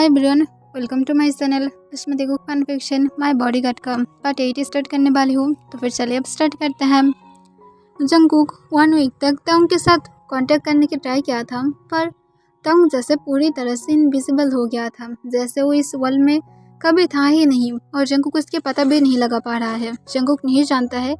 Hi everyone, welcome to my channel. इसमें देखो fan fiction my bodyguard का part 8 start करने वाली हूँ। तो फिर चलिए अब स्टार्ट करते हैं। जंगकुक 1 वीक तक तांग के साथ कांटेक्ट करने की ट्राई किया था, पर तांग जैसे पूरी तरह से इनविजिबल हो गया था, जैसे वो इस वर्ल्ड में कभी था ही नहीं और जंगकुक उसके पता भी नहीं लगा पा रहा है। जंगकुक नहीं जानता है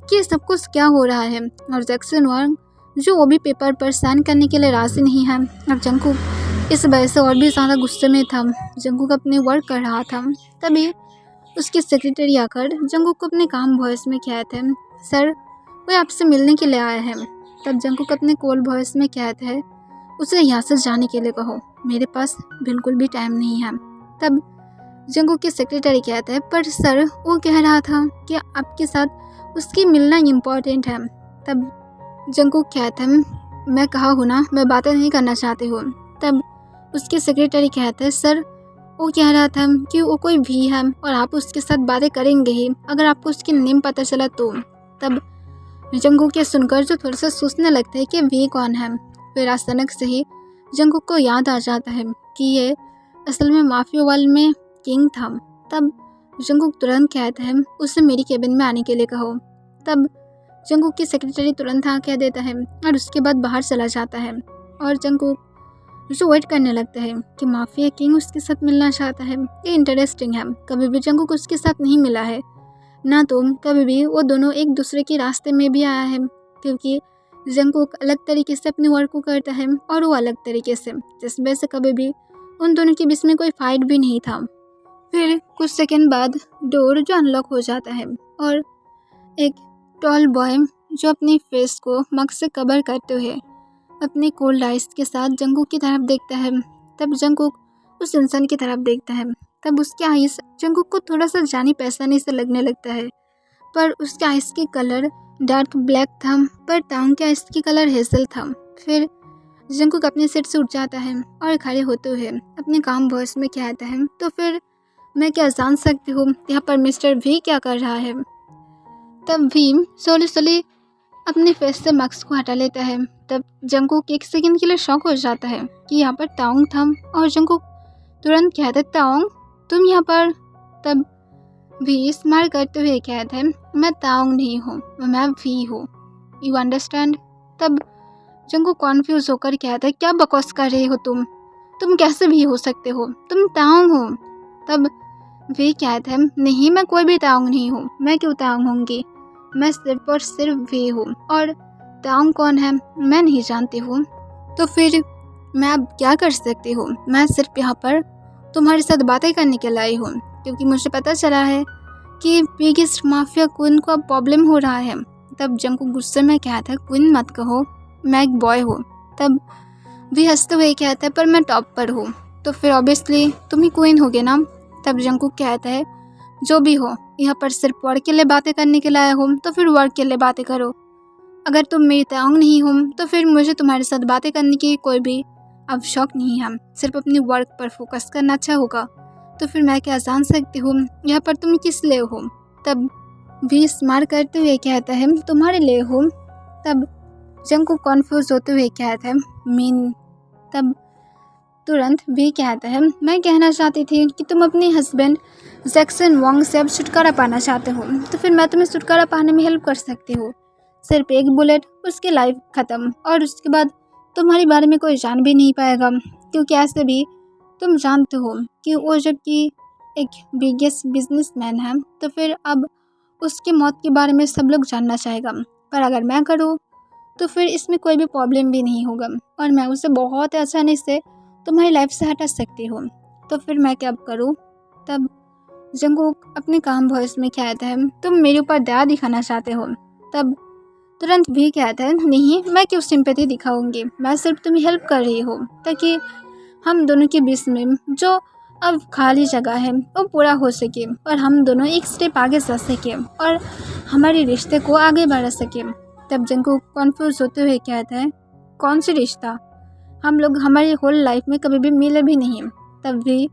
कि सब कुछ क्या हो रहा है और जैक्सन वांग जो वो भी पेपर पर साइन करने के लिए राजी नहीं है और जंगकुक इस वजह से और भी ज़्यादा गुस्से में था। जंगकुक अपने वर्क कर रहा था, तभी उसकी सेक्रेटरी आकर जंगकुक को अपने काम वॉइस में कहते हैं, सर वो आपसे मिलने के लिए आया है। तब जंगकुक अपने कोल्ड वॉइस में कहते हैं, उसे यहाँ से जाने के लिए कहो, मेरे पास बिल्कुल भी टाइम नहीं है। तब जंगकुक की सेक्रेटरी कहते हैं, पर सर वो कह रहा था कि आपके साथ उसकी मिलना इम्पोर्टेंट है। तब जंगकुक कहते हैं, मैं कहा हूँ ना, मैं बातें नहीं करना चाहती हूँ। तब उसके सेक्रेटरी कहते हैं, सर वो कह रहा था कि वो कोई भी है और आप उसके साथ बातें करेंगे ही अगर आपको उसकी नेम पता चला तो। तब जंगकुक के सुनकर जो थोड़ा सा सोचने लगता है कि वी कौन है। फिर अचानक से ही जंगकुक को याद आ जाता है कि ये असल में माफिया वर्ल्ड में किंग था। तब जंगकुक तुरंत कहता है, उसे मेरी केबिन में आने के लिए कहो। तब जंगकुक की सेक्रेटरी तुरंत हाँ कह देता है और उसके बाद बाहर चला जाता है और जंगकुक जो वेट करने लगता है कि माफिया किंग उसके साथ मिलना चाहता है। ये इंटरेस्टिंग है, कभी भी जंगकुक उसके साथ नहीं मिला है ना, तो कभी भी वो दोनों एक दूसरे के रास्ते में भी आया है, क्योंकि जंगकुक अलग तरीके से अपने वर्क को करता है और वो अलग तरीके से, जिस वजह से कभी भी उन दोनों के बीच में कोई फाइट भी नहीं था। फिर कुछ सेकंड बाद डोर जो अनलॉक हो जाता है और एक टॉल बॉय जो अपनी फेस को मग से कवर करते हुए अपने कोल्ड आइस के साथ जंगकुक की तरफ देखता है। तब जंगकुक उस इंसान की तरफ देखता है, तब उसके आइस जंगकुक को थोड़ा सा जानी पहचानी से लगने लगता है, पर उसके आइस की कलर डार्क ब्लैक था, पर तांग के आइस की कलर हेजल था। फिर जंगकुक अपने सीट से उठ जाता है और खड़े होते हुए अपने काम वॉइस में कहता है, तो फिर मैं क्या जान सकती हूँ यहाँ पर मिस्टर भी क्या कर रहा है। तब भीम सोली अपने फेस से मास्क को हटा लेता है। तब जंगकुक एक सेकंड के लिए शॉक हो जाता है कि यहाँ पर ताओंग था और जंगकुक तुरंत कहता है, ताओंग तुम यहाँ पर। तब भी स्माइल करते हुए कहते हैं, मैं ताओंग नहीं हूँ, मैं भी हूँ, यू अंडरस्टैंड। तब जंगकुक कॉन्फ्यूज होकर कहता है, क्या बकवास कर रही हो तुम कैसे भी हो सकते हो, तुम ताओंग हो। तब भी कहते हैं, नहीं मैं कोई भी ताओंग नहीं हूँ, मैं क्यों ताओंग होंगी, मैं सिर्फ और सिर्फ भी हूँ और ताओंग कौन है मैं नहीं जानती हूँ। तो फिर मैं अब क्या कर सकती हूँ, मैं सिर्फ यहाँ पर तुम्हारे साथ बातें करने के लिए आई हूँ, क्योंकि मुझे पता चला है कि बिगेस्ट माफिया क्वीन को अब प्रॉब्लम हो रहा है। तब जंगकुक गुस्से में कहता है, क्वीन मत कहो, मैं एक बॉय हूँ। तब भी हंसते हुए कहता है, पर मैं टॉप पर हूँ, तो फिर ऑब्वियसली तुम ही क्वीन होगे ना। तब जंगकुक कहता है, जो भी हो, यहाँ पर सिर्फ वर्क के लिए बातें करने के लिए आया हो तो फिर वर्क के लिए बातें करो, अगर तुम मेरी ताओंग नहीं हो तो फिर मुझे तुम्हारे साथ बातें करने की कोई भी अब शौक नहीं है, सिर्फ अपनी वर्क पर फोकस करना अच्छा होगा। तो फिर मैं क्या जान सकती हूँ यहाँ पर तुम किस लिए हो। तब भी स्मार करते हुए कहता है, तुम्हारे लिए हो। तब जंगकुक कॉन्फ्यूज होते हुए कहता है, मीन। तब तुरंत भी कहता है, मैं कहना चाहती थी कि तुम अपने हस्बैंड जैक्सन वांग से अब छुटकारा पाना चाहते हो, तो फिर मैं तुम्हें छुटकारा पाने में हेल्प कर सकती हूँ। सिर्फ एक बुलेट, उसकी लाइफ ख़त्म और उसके बाद तुम्हारे बारे में कोई जान भी नहीं पाएगा, क्योंकि ऐसे भी तुम जानते हो कि वो जबकि एक बिगेस्ट बिजनेसमैन है, तो फिर अब उसकी मौत के बारे में सब लोग जानना चाहेगा। पर अगर मैं करूँ तो फिर इसमें कोई भी प्रॉब्लम भी नहीं होगा और मैं उसे बहुत आसानी से तुम्हारी लाइफ से हटा सकती हूँ, तो फिर मैं क्या करूँ। तब जंगकुक अपने काम वॉइस में कहता है, तुम मेरे ऊपर दया दिखाना चाहते हो। तब तुरंत भी कहता है, नहीं मैं क्यों सिंपैथी दिखाऊंगी, मैं सिर्फ तुम्हें हेल्प कर रही हूँ ताकि हम दोनों के बीच में जो अब खाली जगह है वो पूरा हो सके और हम दोनों एक स्टेप आगे जा सके और हमारे रिश्ते को आगे बढ़ा सके। तब जंगकुक कॉन्फ्यूज होते हुए कहता है, कौन सी रिश्ता, हम लोग हमारी होल लाइफ में कभी भी मिले भी नहीं। तब भी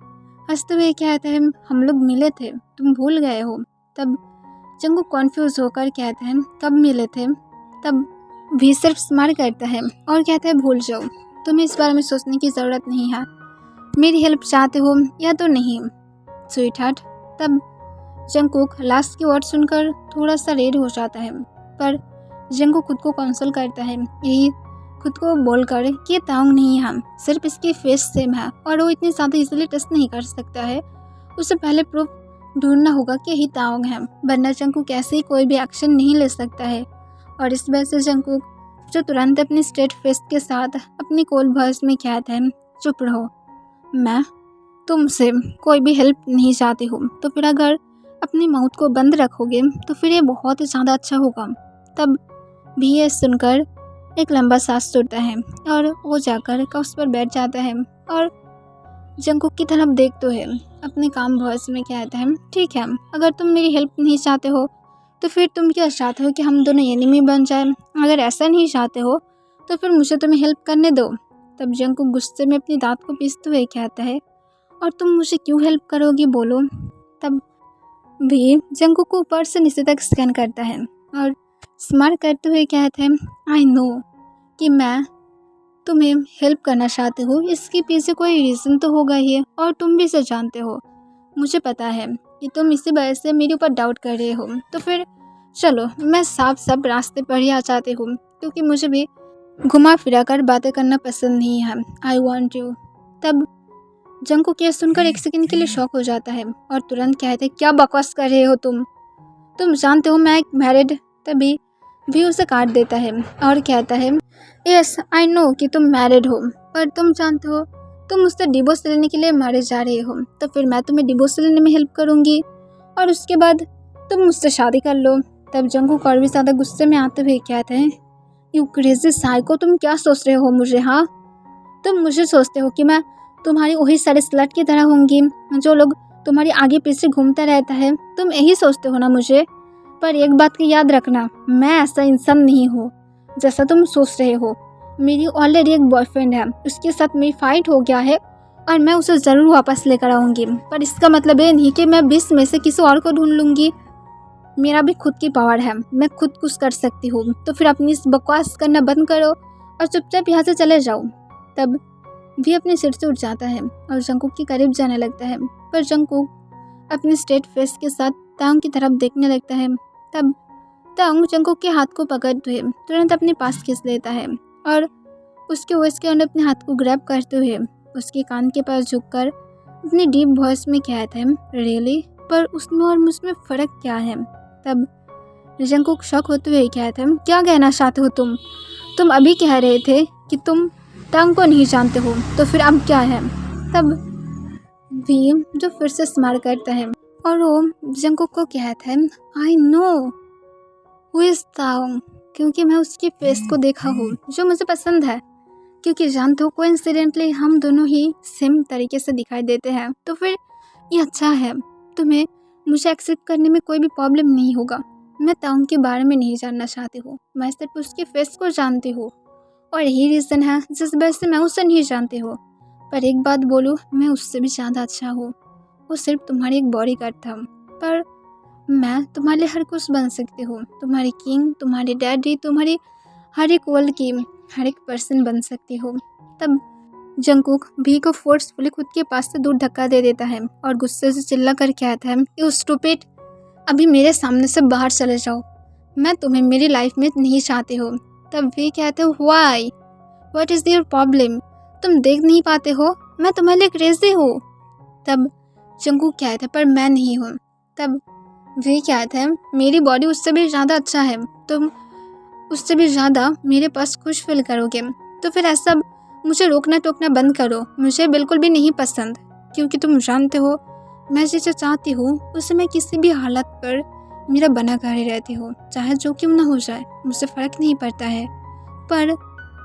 हंसते हुए कहते हैं, हम लोग मिले थे, तुम भूल गए हो। तब जंगकुक कॉन्फ्यूज होकर कहते हैं, कब मिले थे। तब भी सिर्फ स्माइल करता है और कहता है, भूल जाओ, तुम्हें इस बारे में सोचने की ज़रूरत नहीं है, मेरी हेल्प चाहते हो या तो नहीं स्वीट हार्ट। तब जंगकुक लास्ट की वर्ड सुनकर थोड़ा सा रेड हो जाता है, पर जंगकुक खुद को कंसोल करता है, यही खुद को बोलकर कि ये तांग नहीं है, सिर्फ इसकी फेस सेम है और वो इतनी ज़्यादा इजीली टेस्ट नहीं कर सकता है। उससे पहले प्रूफ ढूंढना होगा कि यही तांग है, वरना जंगकुक ऐसे ही कोई भी एक्शन नहीं ले सकता है। और इस वजह से जंगकुक जो तुरंत अपनी स्ट्रेट फेस के साथ अपनी कोल्ड वॉइस में कहता है, चुप रहो, मैं तुमसे कोई भी हेल्प नहीं चाहती हूँ, तो फिर अगर अपनी माउथ को बंद रखोगे तो फिर ये बहुत ही ज़्यादा अच्छा होगा। तब भी ये सुनकर एक लंबा सांस छोड़ता है और वो जाकर कप्स पर बैठ जाता है और जंगकुक की तरफ देखते हुए अपने काम वॉइस में कहता है, ठीक है, अगर तुम मेरी हेल्प नहीं चाहते हो तो फिर तुम क्या चाहते हो कि हम दोनों एनिमी बन जाए? अगर ऐसा नहीं चाहते हो तो फिर मुझे तुम्हें हेल्प करने दो। तब जंगकुक गुस्से में अपनी दांत को पीसते हुए कहता है, और तुम मुझे क्यों हेल्प करोगी बोलो? तब भी जंगकुक को ऊपर से नीचे तक स्कैन करता है और स्मार्ट करते हुए कहते हैं, आई नो कि मैं तुम्हें हेल्प करना चाहती हूँ, इसके पीछे कोई रीज़न तो होगा ही और तुम भी इसे जानते हो। मुझे पता है कि तुम इसी वजह से मेरे ऊपर डाउट कर रहे हो, तो फिर चलो मैं साफ साफ रास्ते पर ही आ जाती हूँ, क्योंकि मुझे भी घुमा फिरा कर बातें करना पसंद नहीं है। I want you. तब जंगकुक यह सुनकर एक सेकंड के लिए शॉक हो जाता है और तुरंत कहते हैं, क्या बकवास कर रहे हो तुम जानते हो मैं एक मैरिड। तभी भी उसे काट देता है और कहता है, यस आई नो कि तुम मैरिड हो, पर तुम जानते हो तुम मुझसे डिवोर्स लेने के लिए मारे जा रहे हो, तो फिर मैं तुम्हें डिवोर्स लेने में हेल्प करूँगी और उसके बाद तुम मुझसे शादी कर लो। तब जंगकुक और भी ज़्यादा गुस्से में आते हुए कहते हैं, यू क्रेजी साइको, तुम क्या सोच रहे हो मुझे? हाँ, तुम मुझे सोचते हो कि मैं तुम्हारी वही सारे स्लट की तरह होंगी जो लोग तुम्हारी आगे पीछे घूमता रहता है? तुम यही सोचते हो ना मुझे? पर एक बात की याद रखना, मैं ऐसा इंसान नहीं हूँ जैसा तुम सोच रहे हो। मेरी ऑलरेडी एक बॉयफ्रेंड है, उसके साथ मेरी फाइट हो गया है और मैं उसे ज़रूर वापस लेकर आऊँगी, पर इसका मतलब ये नहीं कि मैं 20 में से किसी और को ढूंढ लूँगी। मेरा भी खुद की पावर है, मैं खुद कुछ कर सकती हूँ, तो फिर अपनी इस बकवास करना बंद करो और चुपचाप यहाँ से चले जाओ। तब भी अपने सिर से उठ जाता है और जंगकुक के करीब जाने लगता है, पर जंगकुक अपने स्ट्रेट फेस के साथ तांग की तरफ देखने लगता है। तब तांग जंगकुक के हाथ को पकड़ते हुए तुरंत अपने पास खींच लेता है और उसके वॉइस के अंदर अपने हाथ को ग्रैब करते हुए उसके कान के पास झुककर अपनी डीप वॉइस में कहते हैं, रियली, पर उसमें और मुझमें फ़र्क क्या है? तब जंगकुक शॉक होते हुए कहते हैं, क्या कहना चाहते हो तुम अभी कह रहे थे कि तुम तांग को नहीं जानते हो, तो फिर अब क्या है? तब भी जो फिर से स्माइल करता है और वो जंगकुक को कहता है, आई नो हु इज तांग, क्योंकि मैं उसकी फेस को देखा हूँ जो मुझे पसंद है, क्योंकि जानते हो कोइंसिडेंटली हम दोनों ही सेम तरीके से दिखाई देते हैं, तो फिर ये अच्छा है, तुम्हें मुझे एक्सेप्ट करने में कोई भी प्रॉब्लम नहीं होगा। मैं तांग के बारे में नहीं जानना चाहती हूँ, मैं सिर्फ उसके फेस को जानती हूँ और यही रीज़न है जिस वजह से मैं उसे नहीं जानती हूँ। पर एक बात बोलूँ, मैं उससे भी ज़्यादा अच्छा हूँ। वो सिर्फ तुम्हारी एक बॉडीगार्ड था, पर मैं तुम्हारे लिए हर कुछ बन सकती हूँ, तुम्हारी किंग, तुम्हारी डैडी, तुम्हारी हर एक वर्ल्ड की हर एक पर्सन बन सकती हूँ। तब जंगकुक भी को फोर्सफुली खुद के पास से दूर धक्का दे देता है और गुस्से से चिल्ला कर कहता है, यू स्टूपिड, अभी मेरे सामने से बाहर चले जाओ, मैं तुम्हें मेरी लाइफ में नहीं चाहती हूँ। तब भी कहते हो, why, what is your problem, तुम देख नहीं पाते हो मैं तुम्हारे लिए क्रेजी हूँ? तब जंगकुक कहता है, पर मैं नहीं हूँ। तब वे कहते हैं, मेरी बॉडी उससे भी ज़्यादा अच्छा है, तुम उससे भी ज़्यादा मेरे पास खुश फील करोगे, तो फिर ऐसा मुझे रोकना टोकना बंद करो, मुझे बिल्कुल भी नहीं पसंद, क्योंकि तुम जानते हो मैं जिसे चाहती हूँ उसे मैं किसी भी हालत पर मेरा बना कर ही रहती हूँ, चाहे जो क्यों ना हो जाए, मुझे फ़र्क नहीं पड़ता है। पर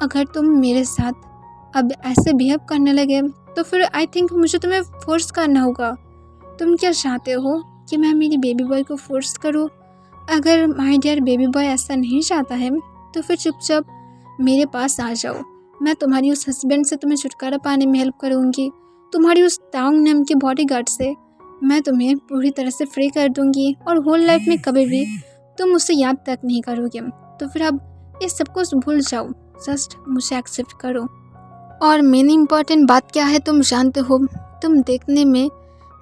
अगर तुम मेरे साथ अब ऐसे बिहेव करने लगे तो फिर आई थिंक मुझे तुम्हें फोर्स करना होगा। तुम क्या चाहते हो कि मैं मेरी बेबी बॉय को फोर्स करूँ? अगर माय डियर बेबी बॉय ऐसा नहीं चाहता है तो फिर चुपचाप मेरे पास आ जाओ, मैं तुम्हारी उस हस्बैंड से तुम्हें छुटकारा पाने में हेल्प करूँगी, तुम्हारी उस तांग नाम की बॉडीगार्ड से मैं तुम्हें पूरी तरह से फ्री कर दूँगी और होल लाइफ में कभी भी तुम मुझसे याद तक नहीं करोगे। तो फिर अब ये सब कुछ भूल जाओ, जस्ट मुझे एक्सेप्ट करो। और मेन इम्पॉर्टेंट बात क्या है तुम जानते हो, तुम देखने में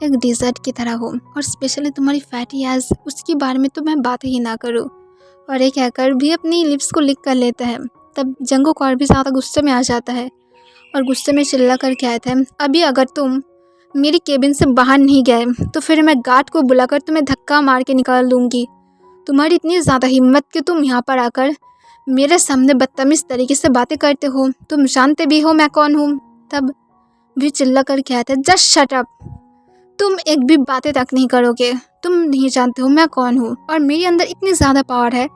एक डिज़र्ट की तरह हो और स्पेशली तुम्हारी फैटी एज, उसके बारे में तो मैं बात ही ना करूँ। और ये कहकर भी अपनी लिप्स को लिक कर लेता है। तब जंगकुक और भी ज़्यादा गुस्से में आ जाता है और गुस्से में चिल्ला कर कहता है, अभी अगर तुम मेरी केबिन से बाहर नहीं गए तो फिर मैं गार्ड को बुलाकर तुम्हें धक्का मार के निकाल दूंगी। तुम्हारी इतनी ज़्यादा हिम्मत कि तुम यहाँ पर आकर मेरे सामने बदतमीज़ तरीके से बातें करते हो। तुम जानते भी हो मैं कौन हूँ। तब भी चिल्ला कर कहते हैं, जस्ट शट अप। तुम एक भी बातें तक नहीं करोगे। तुम नहीं जानते हो मैं कौन हूँ और मेरे अंदर इतनी ज़्यादा पावर है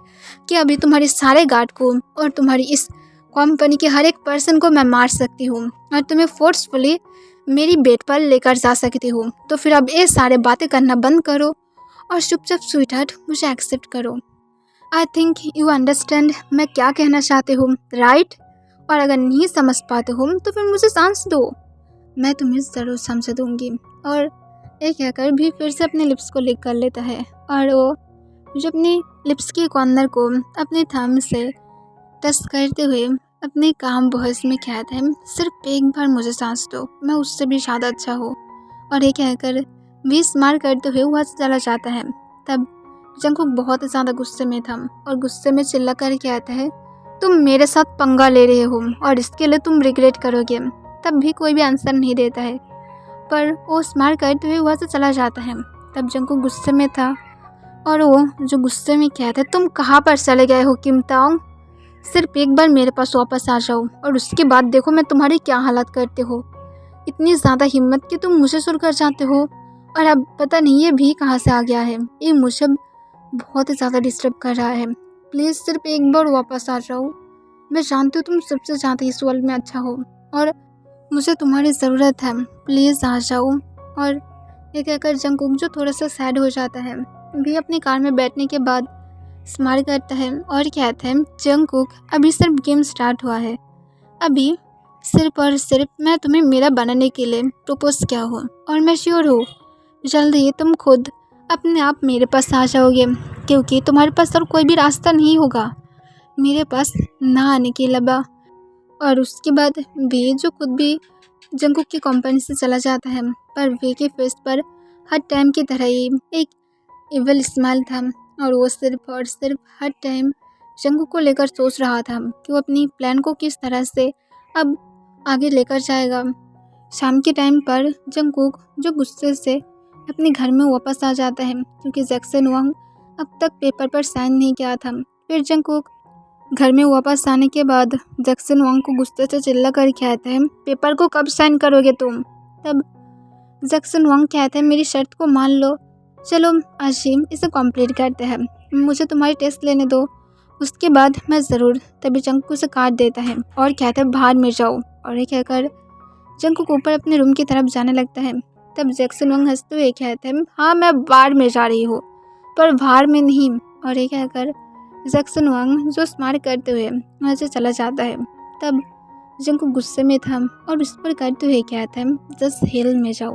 कि अभी तुम्हारे सारे गार्ड को और तुम्हारी इस कंपनी के हर एक पर्सन को मैं मार सकती हूँ और तुम्हें फोर्सफुली मेरी बेड पर लेकर जा सकती हूँ। तो फिर अब ये सारे बातें करना बंद करो और चुपचाप स्वीटहार्ट मुझे एक्सेप्ट करो। आई थिंक यू अंडरस्टैंड मैं क्या कहना चाहती हूँ, राइट? और अगर नहीं समझ पाते हो तो फिर मुझे चांस दो, मैं तुम्हें ज़रूर समझ दूँगी। और ये कहकर भी फिर से अपने लिप्स को लिक कर लेता है और वो जो अपनी लिप्स के कॉर्नर को अपने थंब से टच करते हुए अपने काम वॉइस में कहता है, सिर्फ एक बार मुझे सांस दो, मैं उससे भी ज़्यादा अच्छा हूँ। और ये कहकर भी स्माइल करते हुए वहाँ से चला जाता है। तब जंगकुक बहुत ज़्यादा गुस्से में था और गुस्से में चिल्ला कर कहता है, तुम मेरे साथ पंगा ले रहे हो और इसके लिए तुम रिग्रेट करोगे। तब भी कोई भी आंसर नहीं देता है पर वो स्माइल करते हुए वहाँ से चला जाता है। तब जंगकुक गुस्से में था और वो जो गुस्से में कहता है, तुम कहाँ पर चले गए हो किम ताओ, सिर्फ एक बार मेरे पास वापस आ जाओ और उसके बाद देखो मैं तुम्हारी क्या हालत करते हो। इतनी ज़्यादा हिम्मत कि तुम मुझे सुन कर जाते हो और अब पता नहीं ये भी कहाँ से आ गया है। ये मुझे बहुत ज़्यादा डिस्टर्ब कर रहा है। प्लीज़ सिर्फ एक बार वापस आ जाओ। मैं जानती हूँ तुम सबसे ज़्यादा इस वर्ल्ड में अच्छा हो और मुझे तुम्हारी ज़रूरत है, प्लीज़ आ जाओ। और ये कहकर जंगकुक जो थोड़ा सा सैड हो जाता है भी अपनी कार में बैठने के बाद स्माइल करता है और कहता है, जंगकुक अभी सिर्फ गेम स्टार्ट हुआ है, अभी सिर्फ और सिर्फ मैं तुम्हें मेरा बनाने के लिए प्रपोज किया हूँ और मैं श्योर हूँ जल्द ही तुम खुद अपने आप मेरे पास आ जाओगे क्योंकि तुम्हारे पास और कोई भी रास्ता नहीं होगा मेरे पास ना आने के अलावा। और उसके बाद वे जो खुद भी जंगकुक की कंपनी से चला जाता है पर वे के फेस पर हर टाइम की तरह ही एक इवल स्माइल था और वो सिर्फ और सिर्फ हर टाइम जंगकुक को लेकर सोच रहा था कि वो अपनी प्लान को किस तरह से अब आगे लेकर जाएगा। शाम के टाइम पर जंगकुक जो गुस्से से अपने घर में वापस आ जाता है क्योंकि जैक्सन वांग अब तक पेपर पर साइन नहीं किया था। फिर जंगकुक घर में वापस आने के बाद जैक्सन वांग को गुस्से से चिल्ला कर कहता है, पेपर को कब साइन करोगे तुम? तब जैक्सन वांग कहता है, मेरी शर्त को मान लो, चलो आज ही इसे कंप्लीट करते हैं, मुझे तुम्हारी टेस्ट लेने दो, उसके बाद मैं ज़रूर। तभी जंगकुक उसे काट देता है और कहता है, बाहर में जाओ। और ये कहकर जंगकुक ऊपर अपने रूम की तरफ जाने लगता है। तब जैक्सन वांग हंसते हुए कहते हैं, हाँ मैं बाहर में जा रही हूँ पर बाहर में नहीं। और ये कहकर जैक्सन वांग जो स्माइल करते हुए वहाँ से चला जाता है। तब जंगकुक गुस्से में था और उस पर करते हुए कहता है, जस्ट हेल में जाओ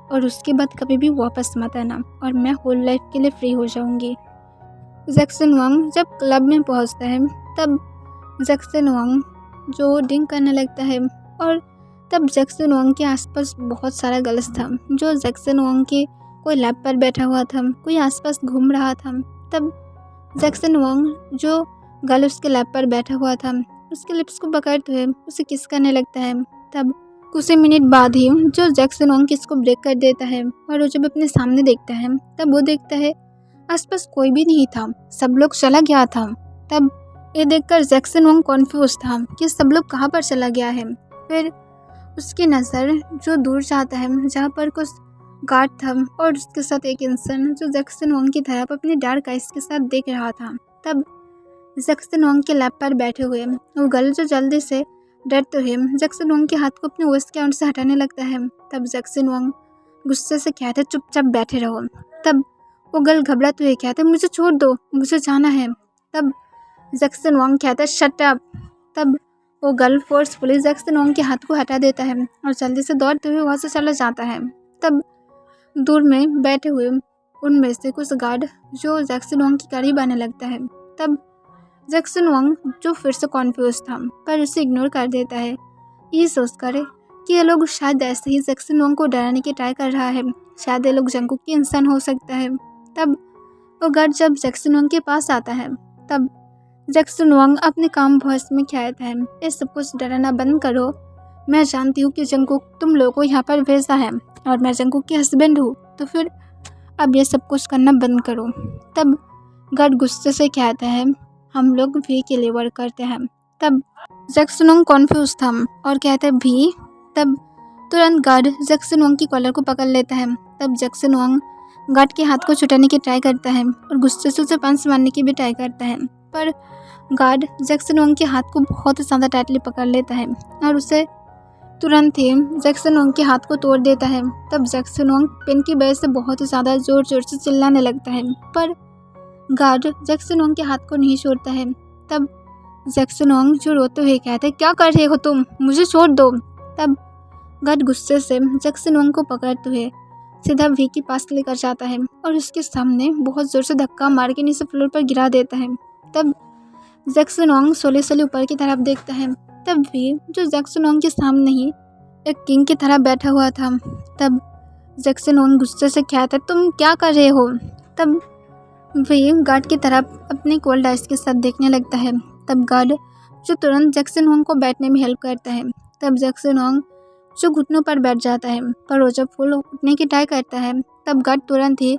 और उसके बाद कभी भी वापस मत आना और मैं होल लाइफ के लिए फ्री हो जाऊंगी। जैक्सन वांग जब क्लब में पहुंचता है तब जैक्सन वांग जो ड्रिंक करने लगता है और तब जैक्सन वांग के आसपास बहुत सारा गर्ल्स था जो जैक्सन वांग के कोई लैब पर बैठा हुआ था, कोई आसपास घूम रहा था। तब जैक्सन वांग जो गर्ल उसके लैब पर बैठा हुआ था उसके लिप्स को पकड़ते हुए उसे किस करने लगता है। तब कुछ ही मिनट बाद ही जो जैक्सन वांग किस को ब्रेक कर देता है और वो जब अपने सामने देखता है तब वो देखता है आसपास कोई भी नहीं था, सब लोग चला गया था। तब ये देखकर जैक्सन वांग कॉन्फ्यूज था कि सब लोग कहाँ पर चला गया है। फिर उसकी नज़र जो दूर जाता है जहाँ पर कुछ गार्ड था और उसके साथ एक इंसान जो जैक्सन वांग की तरफ अपने डार्क आइज के साथ देख रहा था। तब जैक्सन वांग के लैब पर बैठे हुए वो गर्ल जो जल्दी से डरते हुए जैक्सन वांग के हाथ को अपने वेस्ट के अंदर से हटाने लगता है। तब जैक्सन वांग गुस्से से कहता है, चुपचाप बैठे रहो। तब वो गर्ल घबराते हुए कहता है, मुझे छोड़ दो, मुझे जाना है। तब जैक्सन वांग कहता है, शट अप। तब वो गर्ल फोर्सफुली जैक्सन वांग के हाथ को हटा देता है और जल्दी से दौड़ते हुए वहाँ से चला जाता है। तब दूर में बैठे हुए उनमें से कुछ गार्ड जो जैक्सन वांग की करीब आने लगता है। तब जैक्सन वांग जो फिर से कॉन्फ्यूज था पर उसे इग्नोर कर देता है। ये सोचकर कि ये लोग शायद ऐसे ही जैक्सन वोंग को डराने की ट्राई कर रहा है, शायद ये लोग जंगकुक की इंसान हो सकता है। तब वो गार्ड जब जैक्सन वोंग के पास आता है तब जैक्सन वोंग अपने काम वॉइस में कहता है, ये सब कुछ डराना बंद करो, मैं जानती हूँ कि जंगकुक तुम लोगों को यहाँ पर भेजा है और मैं जंगकुक की हस्बैंड हूँ, तो फिर अब ये सब कुछ करना बंद करो। तब गार्ड गुस्से से कहता है, हम लोग भी के लिए वर्क करते हैं। तब जैक्सन वोंग कॉन्फ्यूज था और कहता है भी। तब तुरंत गार्ड जैक्सन वोंग की कॉलर को पकड़ लेता है। तब जैक्सन वोंग गार्ड के हाथ को छुटाने की ट्राई करता है और गुस्से से उसे पंच मारने की भी ट्राई करता है, पर गार्ड जैक्सन वोंग के हाथ को बहुत ज़्यादा टाइटली पकड़ लेता है और उसे तुरंत ही जैक्सन वोंग के हाथ को तोड़ देता है। तब जैक्सन वोंग पेन की वजह से बहुत ज़्यादा ज़ोर ज़ोर से चिल्लाने लगता है, पर गार्ड जैक्सन वोंग के हाथ को नहीं छोड़ता है। तब जैक्सन वोंग जो रोते हुए कहते हैं, क्या कर रहे हो तुम, मुझे छोड़ दो। तब गार्ड गुस्से से जैक्सन वोंग को पकड़ते हुए सीधा वी के पास लेकर जाता है और उसके सामने बहुत ज़ोर से धक्का मार के नीचे फ्लोर पर गिरा देता है। तब जैक्सन वोंग सोले सोले ऊपर की तरफ देखता है। तब वी जो जैक्सन वोंग के सामने ही एक किंग की तरह बैठा हुआ था। तब जैक्सन वोंग गुस्से से कहता है, तुम क्या कर रहे हो। तब वी गार्ड की तरफ अपने कोल्ड आइस के साथ देखने लगता है। तब गार्ड जो तुरंत जैक्सन वोंग को बैठने में हेल्प करता है। तब जैक्सन वोंग जो घुटनों पर बैठ जाता है, पर वो जब फुल उठने की ट्राई करता है तब गार्ड तुरंत ही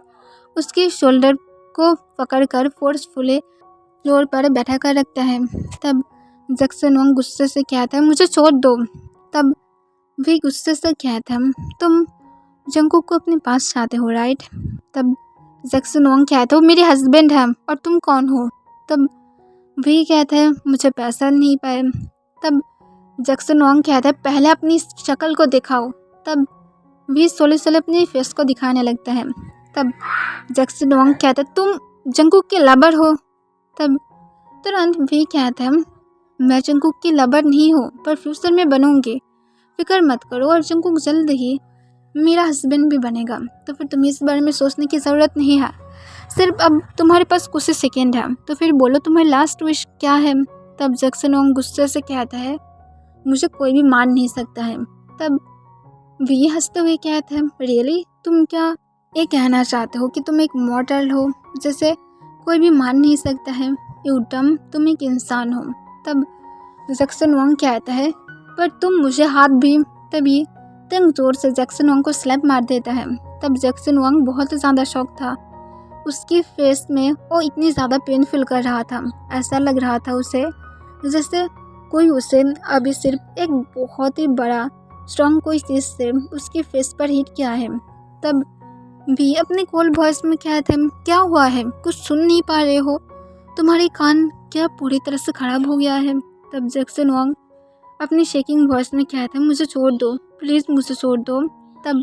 उसके शोल्डर को पकड़कर फोर्सफुली फ्लोर पर बैठा कर रखता है। तब जैक्सन वोंग गुस्से से कहता है, मुझे छोड़ दो। तब वी गुस्से से कहता है, तुम जंगकुक को अपने पास चाहते हो राइट। तब जैक्सन वोंग कहता है, वो मेरे हस्बैंड है और तुम कौन हो। तब वी कहता है, मुझे पैसा नहीं पाए। तब जैक्सन वोंग कहता है, पहले अपनी शक्ल को दिखाओ। तब वी सोले सोले अपने फेस को दिखाने लगता है। तब जैक्सन वोंग कहता है, तुम जंगकुक के लवर हो। तब तुरंत वी कहता है, मैं जंगकुक की लवर नहीं हूँ, पर फ्यूचर में बनूंगी, फिक्र मत करो, और जंगकुक जल्द ही मेरा हस्बैंड भी बनेगा, तो फिर तुम्हें इस बारे में सोचने की ज़रूरत नहीं है, सिर्फ अब तुम्हारे पास कुछ ही सेकेंड है, तो फिर बोलो तुम्हारी लास्ट विश क्या है। तब जैक्सन वोंग गुस्से से कहता है, मुझे कोई भी मान नहीं सकता है। तब वी हंसते हुए कहता है, रियली तुम क्या ये कहना चाहते हो कि तुम एक मॉडल हो जैसे कोई भी मान नहीं सकता है, यू डम, तुम एक इंसान हो। तब जैक्सन वोंग कहता है, पर तुम मुझे हाथ भी। तभी तंग जोर से जैक्सन वोंग को स्लैप मार देता है। तब जैक्सन वोंग बहुत ज़्यादा शॉक था, उसकी फेस में वो इतनी ज़्यादा पेन फील कर रहा था, ऐसा लग रहा था उसे जैसे कोई उसे अभी सिर्फ एक बहुत ही बड़ा स्ट्रॉन्ग कोई चीज़ से उसके फेस पर हिट किया है। तब भी अपने कॉल वॉइस में कहते हैं, क्या हुआ है, कुछ सुन नहीं पा रहे हो, तुम्हारे कान क्या पूरी तरह से ख़राब हो गया है। तब जैक्सन वोंग अपनी शेकिंग वॉइस में कहते हैं, मुझे छोड़ दो प्लीज़, मुझे छोड़ दो। तब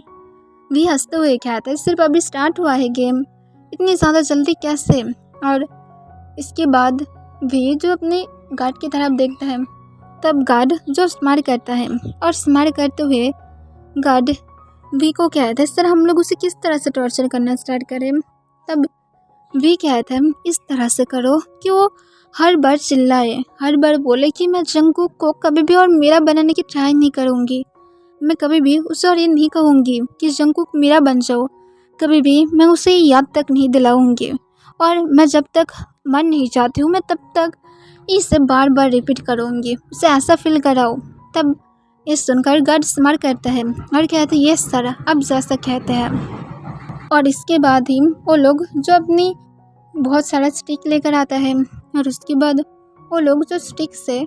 भी हंसते हुए कहते हैं, सिर्फ अभी स्टार्ट हुआ है गेम, इतनी ज़्यादा जल्दी कैसे। और इसके बाद भी जो अपने गार्ड की तरफ देखता है, तब गार्ड जो स्माइल करता है और स्माइल करते हुए गार्ड वी को कहता है, सर हम लोग उसे किस तरह से टॉर्चर करना स्टार्ट करें। तब वी कहता है, इस तरह से करो कि वो हर बार चिल्लाए, हर बार बोले कि मैं जंगकुक को कभी भी और मेरा बनाने की ट्राई नहीं करूँगी, मैं कभी भी उसे और ये नहीं कहूँगी कि जंगकुक मेरा बन जाओ, कभी भी मैं उसे याद तक नहीं दिलाऊँगी, और मैं जब तक मन नहीं चाहती हूँ मैं तब तक इसे बार बार रिपीट करूँगी, उसे ऐसा फील कराओ। तब ये सुनकर गार्ड स्माइल करता है और कहते हैं, यस सर, अब जैसा कहते हैं। और इसके बाद ही वो लोग जो अपनी बहुत सारा स्टिक लेकर आता है, और उसके बाद वो लोग जो स्टिक से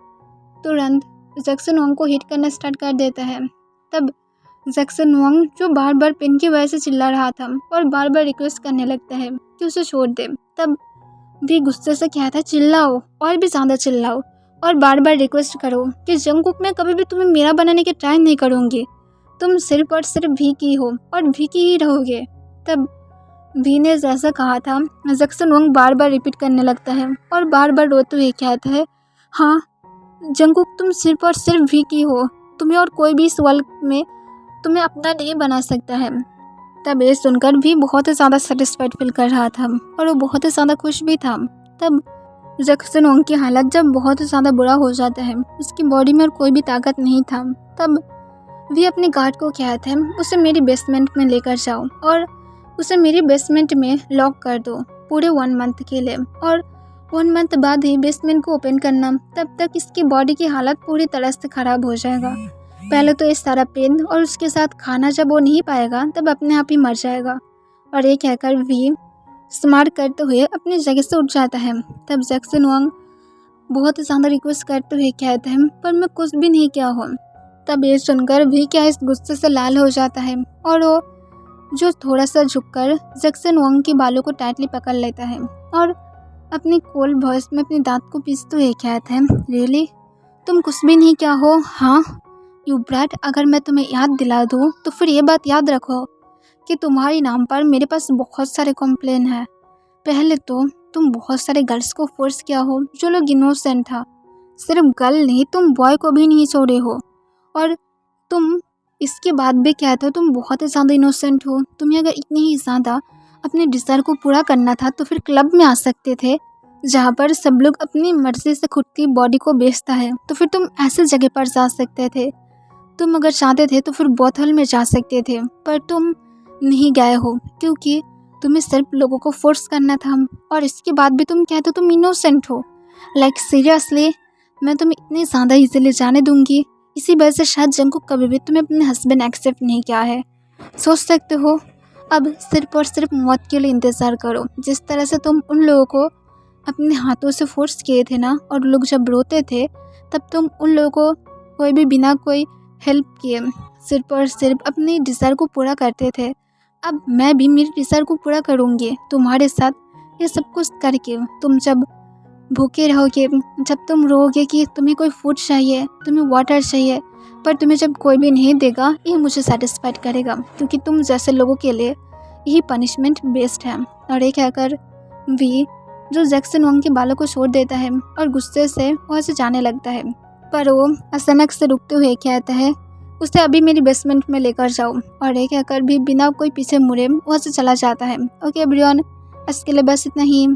तुरंत जैक्सन वोंग को हिट करना स्टार्ट कर देता है। तब जैक्सन वोंग जो बार बार पेन की वजह से चिल्ला रहा था और बार बार रिक्वेस्ट करने लगता है कि उसे छोड़ दे। तब भी गुस्से से कहता है, चिल्लाओ और भी ज़्यादा चिल्लाओ और बार बार रिक्वेस्ट करो कि जंगकुक में कभी भी तुम्हें मेरा बनाने की ट्राई नहीं करूँगी, तुम सिर्फ और सिर्फ भी की हो और भी की ही रहोगे। तब भी ने जैसा कहा था जैक्सन वोंग बार बार रिपीट करने लगता है और बार बार रोते हुए कहता है, हाँ जंगकुक तुम सिर्फ और सिर्फ भी की हो, तुम्हें और कोई भी इस वर्ल्ड में तुम्हें अपना नहीं बना सकता है। तब ये सुनकर भी बहुत ही ज़्यादा सेटिस्फाइड फील कर रहा था और वो बहुत ही ज़्यादा खुश भी था। तब जैक्सन वंग की हालत जब बहुत ज़्यादा बुरा हो जाता है, उसकी बॉडी में और कोई भी ताकत नहीं था, तब वी अपने गार्ड को कहते हैं उसे मेरी बेसमेंट में लेकर जाओ और उसे मेरी बेसमेंट में लॉक कर दो पूरे 1 मंथ के लिए, और 1 मंथ बाद ही बेसमेंट को ओपन करना। तब तक इसकी बॉडी की हालत पूरी तरह से ख़राब हो जाएगा। पहले तो इस सारा पेन और उसके साथ खाना जब वो नहीं पाएगा तब अपने आप ही मर जाएगा। और ये कहकर वी स्मार्ट करते हुए अपनी जगह से उठ जाता है। तब जैक्सन वंग बहुत ज़्यादा रिक्वेस्ट करते हुए कहते हैं पर मैं कुछ भी नहीं किया हूँ। तब ये सुनकर भी क्या इस गुस्से से लाल हो जाता है और वो जो थोड़ा सा झुककर जैक्सन वंग के बालों को टाइटली पकड़ लेता है और अपनी कोल्ड वॉइस में अपने दांत को पीसते हुए कहते हैं, रियली तुम कुछ भी नहीं किया हो? हाँ यू ब्रैट, अगर मैं तुम्हें याद दिला दूँ तो फिर ये बात याद रखो कि तुम्हारे नाम पर मेरे पास बहुत सारे कंप्लेन हैं। पहले तो तुम बहुत सारे गर्ल्स को फोर्स किया हो जो लोग इनोसेंट था, सिर्फ गर्ल नहीं तुम बॉय को भी नहीं छोड़े हो, और तुम इसके बाद भी कहते हो तुम बहुत ही ज़्यादा इनोसेंट हो। तुम्हें अगर इतनी ही ज़्यादा अपने डिज़ायर को पूरा करना था तो फिर क्लब में आ सकते थे जहाँ पर सब लोग अपनी मर्ज़ी से खुद की बॉडी को बेचता है, तो फिर तुम ऐसे जगह पर जा सकते थे। तुम अगर चाहते थे तो फिर बोतल में जा सकते थे, पर तुम नहीं गए हो क्योंकि तुम्हें सिर्फ लोगों को फोर्स करना था। और इसके बाद भी तुम कहते हो तुम इनोसेंट हो। लाइक सीरियसली, मैं तुम्हें इतनी ज़्यादा इजीली जाने दूंगी? इसी वजह से शायद जंगकुक कभी भी तुम्हें अपने हस्बैंड एक्सेप्ट नहीं किया है। सोच सकते हो, अब सिर्फ और सिर्फ मौत के लिए इंतज़ार करो। जिस तरह से तुम उन लोगों को अपने हाथों से फोर्स किए थे ना, और लोग जब रोते थे तब तुम उन लोगों को कोई भी बिना कोई हेल्प किए सिर्फ और सिर्फ अपनी डिज़ायर को पूरा करते थे। अब मैं भी मेरी डिज़ायर को पूरा करूँगी तुम्हारे साथ। ये सब कुछ करके तुम जब भूखे रहोगे, जब तुम रोओगे कि तुम्हें कोई फूड चाहिए, तुम्हें वाटर चाहिए, पर तुम्हें जब कोई भी नहीं देगा, ये मुझे सेटिस्फाइड करेगा क्योंकि तुम जैसे लोगों के लिए यही पनिशमेंट बेस्ट है। और ये कहकर वी जो जैक्सन वंग के बालों को छोड़ देता है और गुस्से से वहाँ से जाने लगता है, पर वो अचानक से रुकते हुए कहता है उसे अभी मेरी बेसमेंट में लेकर जाओ। और ये कहकर भी बिना कोई पीछे मुड़े वहाँ से चला जाता है। ओके एवरीवन, आज के लिए बस इतना ही।